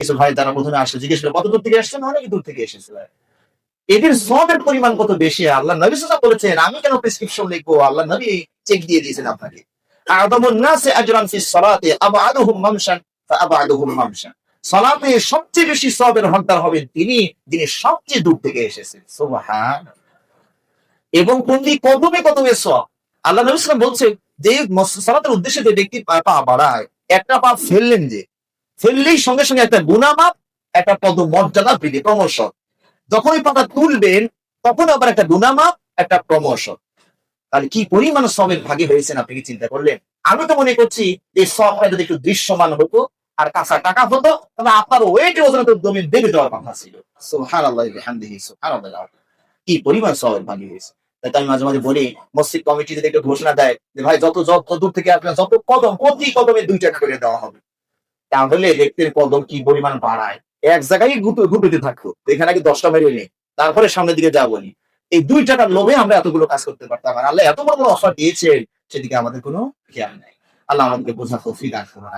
কিছু ভাই তারা প্রথমে আসলে জিজ্ঞেস করে কত দূর থেকে আসছেন, অনেক দূর থেকে এসেছিল। এদের সবের পরিমাণ কত বেশি, আল্লাহ নবী সাল্লাল্লাহু আলাইহি ওয়াসাল্লাম বলেছেন আমি কেন প্রেসক্রিপশন লিখবো, আল্লাহ নবী চেক দিয়ে দিয়েছেন আপনাকে। আ'যামুন নাসি আজরান ফিস সালাতি আবআদুহুম মামশান ফাআবআদুহুম মামশান। সালাতে সবচেয়ে বেশি সওয়াবের হকদার হবেন তিনি, যিনি সবচেয়ে দূর থেকে এসেছেন। সুবহানাল্লাহ। এবং প্রতি কদমে কদমে সওয়াব। আল্লাহ নবী সাল্লাল্লাহু আলাইহি ওয়াসাল্লাম বলছেন যে সালাতের উদ্দেশ্যে যে ব্যক্তি পা বাড়ায়, একটা পা ফেললেন যে, ফেললেই সঙ্গে সঙ্গে একটা গুনাহ মাপ, একটা পদ মর্যাদা বৃদ্ধি, প্রমোশন। যখন ওই পাতা তুলবেন তখন আবার একটা গুনাহ মাপ, একটা প্রমোশন। তাহলে কি পরিমাণ সওয়াবের ভাগী হয়েছেন আপনি কি চিন্তা করলেন? আমি তো মনে করছি যে সওয়াবটা যদি একটু দৃশ্যমান হতো আর কাঁচা টাকা হতো, তাহলে আপনার ওয়েটের ওজনে তো জমিন দেবে যাওয়ার কথা ছিল। সুবহানাল্লাহি ওয়া বিহামদিহি, সুবহানাল্লাহ। কি পরিমাণ সওয়াবের ভাগী হয়েছে। তাই তো আমি মাঝে মাঝে বলি, মসজিদ কমিটি যদি একটা ঘোষণা দেয় যে ভাই যত দূর থেকে আসবেন, যত কদম, প্রতি কদমে ২ টাকা করে দেওয়া হবে। তাহলে ব্যক্তির কদম কি পরিমাণ বাড়ায়। এক জায়গায় ঘুরতে থাকতো, এখানে আগে ১০টা মেরে নি, তারপরে সামনের দিকে যাবো নি। এই ২ টাকার লোভে আমরা এতগুলো কাজ করতে পারতাম। আর আল্লাহ এত বড় বড় অফার দিয়েছেন, সেদিকে আমাদের কোনো খেয়াল নাই। আল্লাহ আমাদেরকে বোঝার তৌফিক দান করুন।